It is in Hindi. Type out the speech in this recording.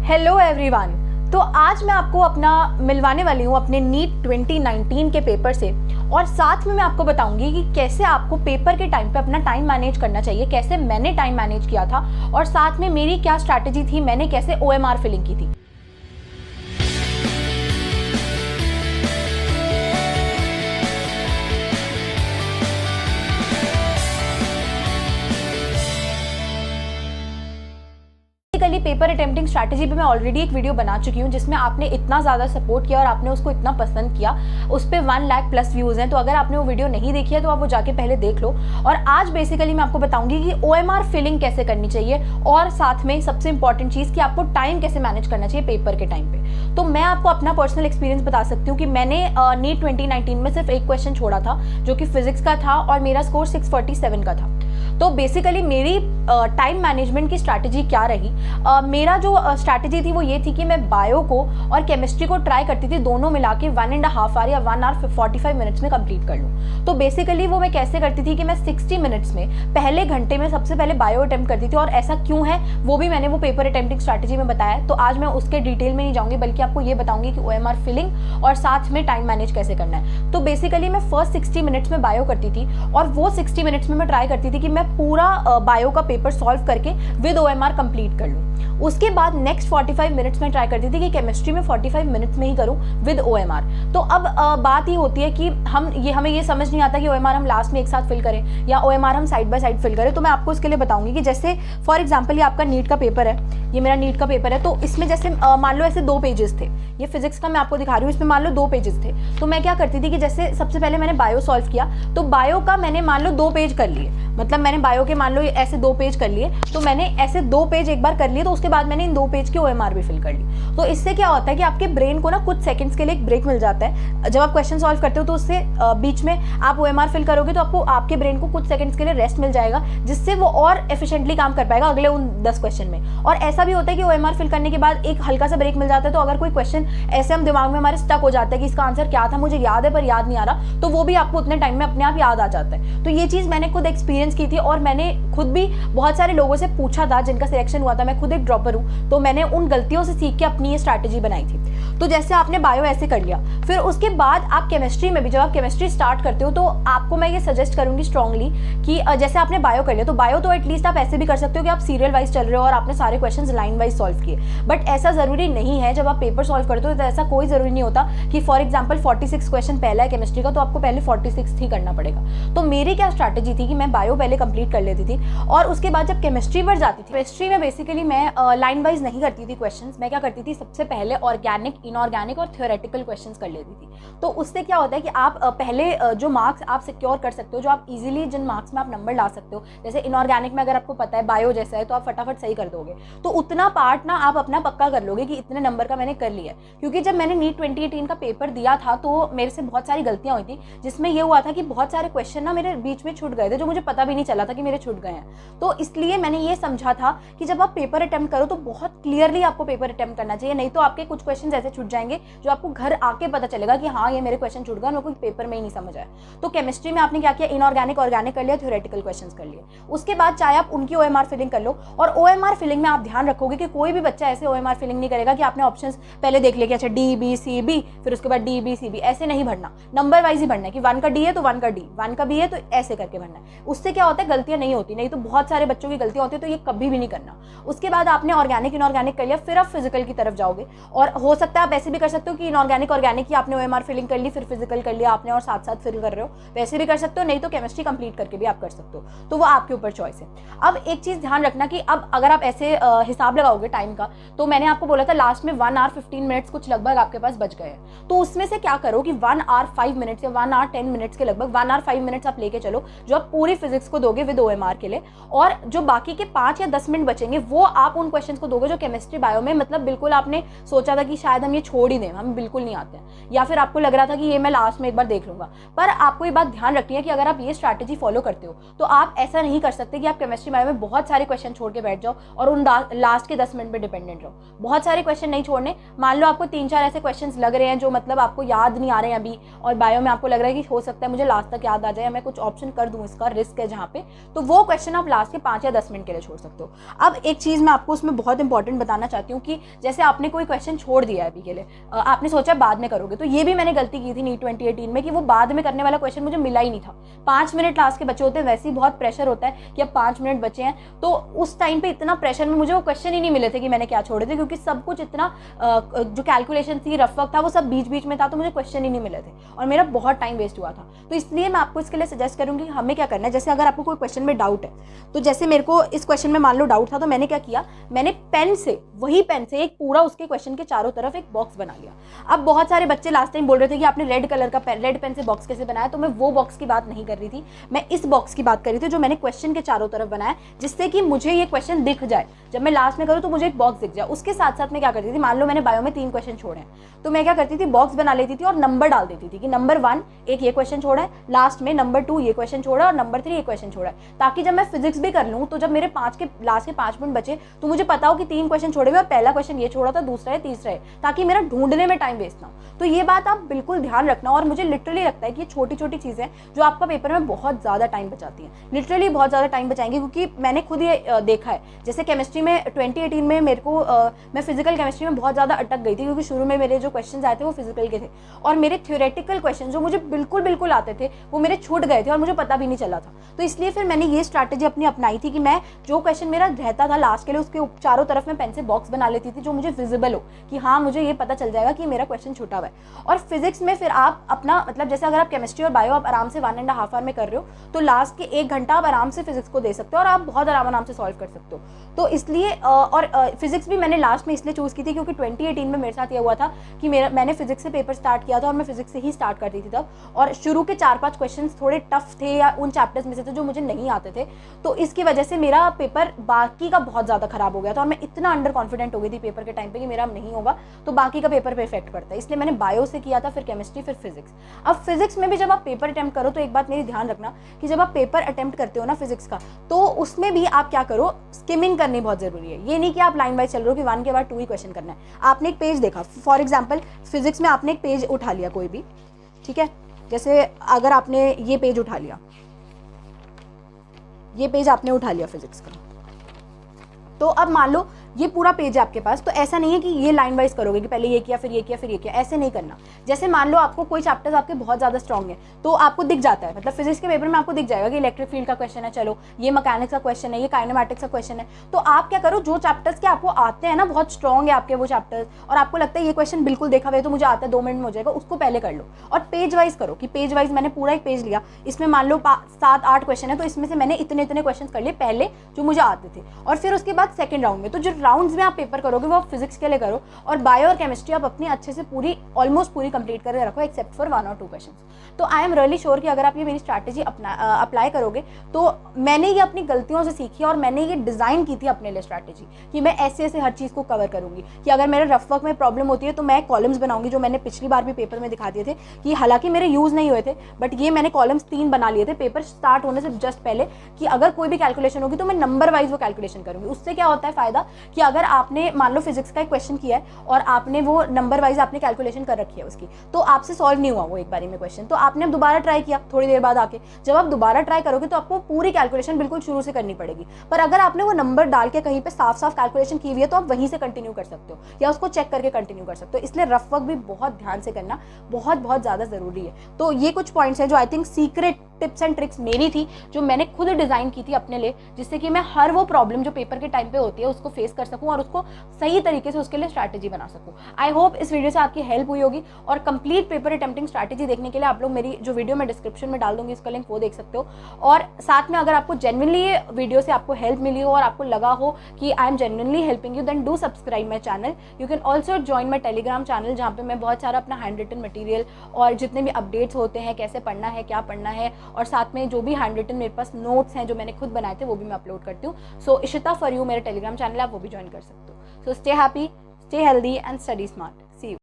Hello everyone. तो आज मैं आपको अपना मिलवाने वाली हूँ अपने नीट 2019 के पेपर से, और साथ में मैं आपको बताऊंगी कि कैसे आपको पेपर के टाइम पे अपना टाइम मैनेज करना चाहिए, कैसे मैंने टाइम मैनेज किया था और साथ में मेरी क्या स्ट्रैटेजी थी, मैंने कैसे OMR फिलिंग की थी। पेपर अटेम्प्टिंग स्ट्रैटेजी पे मैं ऑलरेडी एक वीडियो बना चुकी हूँ जिसमें आपने इतना ज़्यादा सपोर्ट किया और आपने उसको इतना पसंद किया, उस पर 1 लाख प्लस व्यूज़ हैं। तो अगर आपने वो वीडियो नहीं देखी है तो आप वो जाके पहले देख लो। और आज बेसिकली मैं आपको बताऊंगी कि OMR फिलिंग कैसे करनी चाहिए और साथ में सबसे इंपॉर्टेंट चीज़ कि आपको टाइम कैसे मैनेज करना चाहिए पेपर के टाइम पे। तो मैं आपको अपना पर्सनल एक्सपीरियंस बता सकती हूँ कि मैंने नीट 2019 में सिर्फ एक क्वेश्चन छोड़ा था जो कि फिजिक्स का था और मेरा स्कोर 647 का था। तो बेसिकली मेरी टाइम मैनेजमेंट की स्ट्रैटेजी क्या रही, मेरा जो स्ट्रैटेजी थी वो ये थी कि मैं बायो को और केमिस्ट्री को ट्राई करती थी दोनों मिला के 1.5 आवर या 1 आवर 45 मिनट्स में कंप्लीट कर लूँ। तो बेसिकली वो मैं कैसे करती थी कि मैं 60 मिनट्स में पहले घंटे में सबसे पहले बायो अटेम्प्ट करती थी, और ऐसा क्यों है वो भी मैंने वो पेपर अटेम्प्टिंग स्ट्रैटेजी में बताया। तो आज मैं उसके डिटेल में नहीं जाऊँगी, बल्कि आपको ये बताऊँगी कि OMR फिलिंग और साथ में टाइम मैनेज कैसे करना है। तो बेसिकली मैं फर्स्ट 60 मिनट्स में बायो करती थी, और वो 60 मिनट्स में मैं ट्राई करती थी कि मैं पूरा बायो का पेपर सॉल्व करके विद OMR कंप्लीट कर लूँ। उसके बाद नेक्स्ट 45 मिनट्स में ट्राई करती थी कि केमिस्ट्री में 45 मिनट्स में ही करूँ विद OMR। तो अब बात ये होती है कि हमें ये समझ नहीं आता कि OMR हम लास्ट में एक साथ फिल करें या OMR हम साइड बाय साइड फिल करें। तो मैं आपको इसके लिए बताऊंगी कि जैसे फॉर एग्जाम्पल ये आपका नीट का पेपर है, ये मेरा नीट का पेपर है। तो इसमें जैसे मान लो ऐसे 2 पेजेस थे, ये फिजिक्स का मैं आपको दिखा रही हूँ, इसमें मान लो 2 पेजेस थे। तो मैं क्या करती थी कि जैसे सबसे पहले मैंने बायो सॉल्व किया, तो बायो का मैंने मान लो 2 पेज कर लिए, मतलब मैंने बायो के मान लो ऐसे 2 पेज कर लिए, तो मैंने ऐसे 2 पेज एक बार कर लिए, तो उसके बाद मैंने इन 2 पेज की OMR भी फिल कर ली। तो इससे क्या होता है कि आपके ब्रेन को ना कुछ सेकंड्स के लिए एक ब्रेक मिल जाता है। जब आप क्वेश्चन सॉल्व करते हो तो उससे बीच में आप OMR फिल करोगे तो आपको आपके ब्रेन को कुछ सेकंड्स के लिए रेस्ट मिल जाएगा, जिससे वो और एफिशिएंटली काम कर पाएगा अगले उन 10 क्वेश्चन में। और ऐसा भी होता है कि OMR फिल करने के बाद एक हल्का सा ब्रेक मिल जाता है, तो अगर कोई क्वेश्चन ऐसे हम दिमाग में हमारे स्टक हो जाता है कि इसका आंसर क्या था, मुझे याद है पर याद नहीं आ रहा, तो वो भी आपको उतने टाइम में अपने आप याद आ जाता है। तो ये चीज़ मैंने खुद एक्सपीरियंस की थी, और मैंने खुद भी बहुत सारे लोगों से पूछा था जिनका सिलेक्शन हुआ था। मैं खुद एक ड्रॉपर हूँ, तो मैंने उन गलतियों से सीख के अपनी ये स्ट्रैटेजी बनाई थी। तो जैसे आपने बायो ऐसे कर लिया, फिर उसके बाद आप केमिस्ट्री में भी जब आप केमिस्ट्री स्टार्ट करते हो तो आपको मैं ये सजेस्ट करूंगी स्ट्रांगली कि जैसे आपने बायो कर लिया, तो बायो तो एटलीस्ट आप ऐसे भी कर सकते हो कि आप सीरियल वाइज चल रहे हो और आपने सारे क्वेश्चंस लाइन वाइज सॉल्व किए। बट ऐसा जरूरी नहीं है। जब आप पेपर सॉल्व करते हो तो ऐसा कोई जरूरी नहीं होता कि फॉर एग्जाम्पल 46 क्वेश्चन पहला है केमिस्ट्री का, तो आपको पहले 46 ही करना पड़ेगा। तो मेरी क्या स्ट्रैटेजी थी कि मैं बायो पहले कंप्लीट कर लेती थी, और उसके बाद जब केमिस्ट्री पर जाती थी, केमिस्ट्री में बेसिकली मैं लाइन वाइज नहीं करती थी क्वेश्चंस। मैं क्या करती थी, सबसे पहले ऑर्गेनिक, इनऑर्गेनिक और थ्योरेटिकल क्वेश्चंस कर लेती थी। तो उससे क्या होता है कि आप पहले जो मार्क्स आप सिक्योर कर सकते हो, जो आप इजीली जिन मार्क्स में आप नंबर ला सकते हो, जैसे इनऑर्गेनिक में अगर आपको पता है बायो जैसा है तो आप फटाफट सही कर दोगे, तो उतना पार्ट ना आप अपना पक्का कर लोगे कि इतने नंबर का मैंने कर लिया। क्योंकि जब मैंने नीट 2018 का पेपर दिया था तो मेरे से बहुत सारी गलतियां हुई थी, जिसमें ये हुआ था कि बहुत सारे क्वेश्चन ना मेरे बीच में छूट गए थे, जो मुझे पता भी नहीं चला था कि मेरे छूट गए हैं। तो इसलिए मैंने ये समझा था कि जब आप पेपर अटेम्प्ट करो तो बहुत क्लियरली आपको पेपर अटेम्प्ट करना चाहिए, नहीं तो आपके कुछ क्वेश्चन ऐसे छूट जाएंगे जो आपको घर आके पता चलेगा कि हाँ ये मेरे क्वेश्चन छूट गए, मेरे को पेपर में ही नहीं समझ आया। तो केमिस्ट्री में आपने क्या किया, इनऑर्गेनिक, ऑर्गेनिक कर लिया, थ्योरेटिकल क्वेश्चंस कर लिए। उसके बाद चाहे आप उनकी OMR फिलिंग कर लो, और OMR फिलिंग में आप ध्यान रखोगे कि कोई भी बच्चा ऐसे OMR फिलिंग नहीं करेगा कि आपने ऑप्शंस पहले देख लिया कि अच्छा D B C B, फिर उसके बाद D B C B, ऐसे नहीं भरना, नंबर वाइज ही भरना है कि 1 का D है तो 1 का D, 1 का B है तो ऐसे करके भरना है। उससे क्या होता है, गलतियां नहीं होती, नहीं तो बहुत सारे बच्चों की गलतियां होती है, तो ये कभी भी नहीं करना। उसके बाद आपने ऑर्गेनिक, इनऑर्गेनिक कर लिया, फिर आप फिजिकल की तरफ जाओगे, और हो सकता है आप ऐसे भी कर सकते हो कि इनऑर्गेनिक, ऑर्गेनिक की आपने OMR फिलिंग कर ली, फिर फिजिकल कर लिया आपने और साथ साथ फिल कर रहे हो, वैसे भी कर सकते हो, नहीं तो केमिस्ट्री कंप्लीट करके भी आप कर सकते हो, तो वो आपके ऊपर चॉइस है। अब एक चीज ध्यान रखना कि अब अगर आप ऐसे हिसाब लगाओगे टाइम का, तो मैंने आपको बोला था लास्ट में 1 आवर 15 मिनट्स कुछ लगभग आपके पास बच गए हैं, तो उसमें से क्या करो कि 1 आवर 5 मिनट्स या 1 आवर 10 मिनट्स के लगभग 1 आवर 5 मिनट्स आप लेके चलो, जो आप पूरी फिजिक्स को दोगे विद OMR के लिए, और जो बाकी के 5 या 10 मिनट बचेंगे वो आप उन क्वेश्चन को दोगे जो केमिस्ट्री बायो में, मतलब बिल्कुल आपने सोचा था कि शायद हम ये छोड़ ही दें, हम बिल्कुल नहीं आते हैं, या फिर आपको लग रहा था कि ये मैं लास्ट में एक बार देख लूंगा। पर आपको ये बात ध्यान रखनी है कि अगर आप ये स्ट्रैटेजी फॉलो करते हो तो आप ऐसा नहीं कर सकते कि आप केमिस्ट्री बायो में बहुत सारे क्वेश्चन छोड़ के बैठ जाओ और उन लास्ट के 10 मिनट पे डिपेंडेंट रहो। बहुत सारे क्वेश्चन नहीं छोड़ने। मान लो आपको 3-4 ऐसे क्वेश्चंस लग रहे हैं जो मतलब आपको याद नहीं आ रहे हैं अभी, और बायो में आपको लग रहा है कि हो सकता है मुझे लास्ट तक याद आ जाए, मैं कुछ ऑप्शन कर दूं, इसका रिस्क है जहाँ पे, पे, तो वो क्वेश्चन आप लास्ट के 5 या 10 मिनट के लिए छोड़ सकते हो। अब एक चीज़ मैं आपको उसमें बहुत इंपॉर्टेंट बताना चाहती हूँ कि जैसे आपने कोई क्वेश्चन छोड़ दिया है अभी के लिए, आपने सोचा बाद में करोगे, तो ये भी मैंने गलती की थी नीट 2018 में कि वो बाद में करने वाला क्वेश्चन मुझे मिला ही नहीं था। 5 मिनट लास्ट के बचे होते हैं, वैसे ही बहुत प्रेशर होता है कि अब 5 मिनट बचे हैं, तो उस टाइम पे इतना प्रेशर में मुझे वो क्वेश्चन ही नहीं मिले थे कि मैंने क्या छोड़े थे, क्योंकि सब कुछ इतना जो कैलकुलेशन थी, रफ वर्क था, वो सब बीच बीच में था, तो मुझे क्वेश्चन ही नहीं मिले थे और मेरा बहुत टाइम वेस्ट हुआ था। तो इसलिए मैं आपको इसके लिए सजेस्ट करूँगी हमें क्या करना है। जैसे अगर आपको कोई क्वेश्चन में डाउट है, तो जैसे मेरे को इस क्वेश्चन में मान लो डाउट था, तो मैंने क्या किया, मैंने वही पेन से एक पूरा उसके क्वेश्चन के चारों तरफ एक बॉक्स बना लिया। अब बहुत सारे बच्चे लास्ट टाइम बोल रहे थे कि आपने रेड कलर का रेड पेन से बॉक्स कैसे बनाया, तो मैं वो बॉक्स की बात नहीं कर रही थी, मैं इस बॉक्स की बात कर रही थी जो मैंने क्वेश्चन के चारों तरफ बनाया, जिससे कि मुझे ये क्वेश्चन दिख जाए, जब मैं लास्ट में करूँ तो मुझे एक बॉक्स दिख जाए। उसके साथ साथ मैं क्या करती थी, मान लो मैंने बायो में 3 क्वेश्चन छोड़े हैं, तो मैं क्या करती थी, बॉक्स बना लेती थी और नंबर डाल देती थी कि नंबर 1 एक ये क्वेश्चन छोड़ा है, लास्ट में नंबर 2 ये क्वेश्चन छोड़ा और नंबर 3 ये क्वेश्चन छोड़ा है, ताकि जब मैं फिजिक्स भी कर लूँ तो जब मेरे लास्ट के 5 मिनट बचे तो मुझे पता हो कि 3 क्वेश्चन छोड़े हुए और पहला क्वेश्चन ये छोड़ा था, दूसरा है, तीसरा है, ताकि मेरा ढूंढने में टाइम वेस्ट ना हो। तो ये बात आप बिल्कुल ध्यान रखना। और मुझे लिटरली लगता है कि ये छोटी छोटी चीज़ें जो आपका पेपर में बहुत ज़्यादा टाइम बचाती हैं, लिटरली बहुत ज़्यादा टाइम बचाएंगे, क्योंकि मैंने खुद ये देखा है। जैसे केमिस्ट्री में 2018 में मेरे को मैं फिजिकल केमिस्ट्री में बहुत ज़्यादा अटक गई थी, क्योंकि शुरू में मेरे जो क्वेश्चन आए थे वो फिजिकल के थे और मेरे थ्योरेटिकल क्वेश्चन जो मुझे बिल्कुल आते थे वो मेरे छूट गए थे और मुझे पता भी नहीं चला था। तो इसलिए फिर मैंने ये स्ट्रैटेजी अपनी अपनाई थी कि मैं जो क्वेश्चन मेरा रहता था लास्ट के लिए, उसके चारों तरफ में पेन से बॉक्स बना लेती थी, जो मुझे विजिबल हो कि हाँ मुझे ये पता चल जाएगा कि मेरा क्वेश्चन छूटा हुआ है। और फिजिक्स में फिर आप अपना मतलब जैसे अगर आप केमिस्ट्री और बायो आप आराम से 1.5 आवर में कर रहे हो, तो लास्ट के 1 घंटा आप आराम से फिजिक्स को दे सकते हो और आप बहुत आराम से सॉल्व कर सकते हो। तो इसलिए और फिजिक्स भी मैंने लास्ट में इसलिए चूज़ की थी क्योंकि 2018 में मेरे साथ ये हुआ था कि मैंने फिजिक्स से पेपर स्टार्ट किया था और मैं फिजिक्स से ही स्टार्ट करती थी तब, और शुरू के 4-5 क्वेश्चन थोड़े टफ थे या उन चैप्टर्स में से थे जो मुझे नहीं आते थे, तो इसकी वजह से मेरा पेपर बाकी का बहुत ज़्यादा खराब हो गया था और मैं इतना अंडर कॉन्फिडेंट हो गई थी पेपर के टाइम पे कि मेरा नहीं होगा, तो बाकी का पेपर पे इफेक्ट पड़ता है। इसलिए मैंने बायो से किया था, फिर केमिस्ट्री, फिर फिजिक्स। अब फिजिक्स में भी जब आप पेपर अटेम्प्ट करो तो एक बात मेरी ध्यान रखना कि जब आप पेपर अटेम्प्ट करते हो ना फिजिक्स का, तो उसमें भी आप क्या करो, स्किमिंग करनी बहुत जरूरी है। ये नहीं कि आप लाइन वाइज चल रहे हो कि 1 के बाद 2 ही क्वेश्चन करना है। आपने एक पेज देखा, फॉर एग्जाम्पल फिजिक्स में आपने एक पेज उठा लिया कोई भी, ठीक है, जैसे अगर आपने ये पेज उठा लिया, ये पेज आपने उठा लिया फिजिक्स का, तो अब मान लो ये पूरा पेज है आपके पास, तो ऐसा नहीं है कि ये लाइन वाइज करोगे कि पहले ये किया फिर ये किया फिर ये किया, ऐसे नहीं करना। जैसे मान लो आपको कोई चैप्टर्स आपके बहुत ज़्यादा स्ट्रॉन्ग है तो आपको दिख जाता है, मतलब फिजिक्स के पेपर में आपको दिख जाएगा कि इलेक्ट्रिक फील्ड का क्वेश्चन है, चलो ये मैकेनिक्स का क्वेश्चन है, ये काइनेमैटिक्स का क्वेश्चन है, तो आप क्या करो, जो चैप्टर्स के आपको आते हैं ना, बहुत स्ट्रॉन्ग है आपके वो चैप्टर्स और आपको लगता है ये क्वेश्चन बिल्कुल देखा हुआ है तो मुझे आता है 2 मिनट में हो जाएगा, उसको पहले कर लो और पेज वाइज करो कि पेज वाइज मैंने पूरा एक पेज लिया, इसमें मान लो 7-8 क्वेश्चन है, तो इसमें से मैंने इतने क्वेश्चन कर लिए पहले जो मुझे आते थे, और फिर उसके बाद सेकंड राउंड में, तो जो राउंड्स में आप पेपर करोगे वो आप फिजिक्स के लिए करो और बायो और केमिस्ट्री आप अपनी अच्छे से पूरी ऑलमोस्ट पूरी कंप्लीट करके रखो एक्सेप्ट फॉर 1 और 2 क्वेश्चंस। तो आई एम रियली श्योर कि अगर आप ये मेरी स्ट्रैटेजी अप्लाई करोगे, तो मैंने ये अपनी गलतियों से सीखी और मैंने ये डिज़ाइन की थी अपने लिए स्ट्रैटेजी कि मैं ऐसे ऐसे हर चीज़ को कवर करूंगी कि अगर मेरे रफ वर्क में प्रॉब्लम होती है तो मैं कॉलम्स बनाऊंगी, जो मैंने पिछली बार भी पेपर में दिखा दिए थे कि हालांकि मेरे यूज़ नहीं हुए थे, बट ये मैंने कॉलम्स 3 बना लिए थे पेपर स्टार्ट होने से जस्ट पहले, कि अगर कोई भी कैलकुलेशन होगी तो मैं नंबर वाइज वो कैलकुलेशन करूंगी। उससे क्या होता है फायदा कि अगर आपने मान लो फिजिक्स का एक क्वेश्चन किया है और आपने वो नंबर वाइज आपने कैलकुलेशन कर रखी है उसकी, तो आपसे सॉल्व नहीं हुआ वो एक बारी में क्वेश्चन, तो आपने अब दोबारा ट्राई किया थोड़ी देर बाद आके, जब आप दोबारा ट्राई करोगे तो आपको पूरी कैलकुलेशन बिल्कुल शुरू से करनी पड़ेगी। पर अगर आपने वो नंबर डाल के कहीं पे साफ साफ कैलकुलेशन की हुई है तो आप वहीं से कंटिन्यू कर सकते हो या उसको चेक करके कंटिन्यू कर सकते हो। इसलिए रफ वर्क भी बहुत ध्यान से करना बहुत ज़्यादा ज़रूरी है। तो ये कुछ पॉइंट्स हैं जो I think secret tips and tricks मेरी थी, जो मैंने खुद डिज़ाइन की थी अपने लिए, जिससे कि मैं हर वो प्रॉब्लम जो पेपर के टाइम पे होती है उसको फेस कर सकूं और उसको सही तरीके से उसके लिए स्ट्रैटेजी बना सकूं। आई होप इस वीडियो से आपकी हेल्प हुई होगी, और कंप्लीट पेपर अटेम्प्टिंग स्ट्रैटेजी देखने के लिए आप लोग मेरी जो वीडियो मैं डिस्क्रिप्शन में डाल दूंगी उसका लिंक वो देख सकते हो। और साथ में अगर आपको जेन्युइनली ये वीडियो से आपको हेल्प मिली हो और आपको लगा हो कि I am genuinely helping you, then do subscribe my channel. You can also join my Telegram channel, जहाँ पे मैं बहुत सारा अपना हैंड रिटन मटीरियल और जितने भी अपडेट्स होते हैं, कैसे पढ़ना है, क्या पढ़ना है, और साथ में जो भी हैंड रिटन मेरे पास नोट्स हैं जो मैंने खुद बनाए थे वो भी मैं अपलोड करती हूँ। सो इशिता फॉर यू मेरा टेलीग्राम चैनल है, आप वो भी ज्वाइन कर सकते हो। So stay happy, stay healthy and study smart. See you.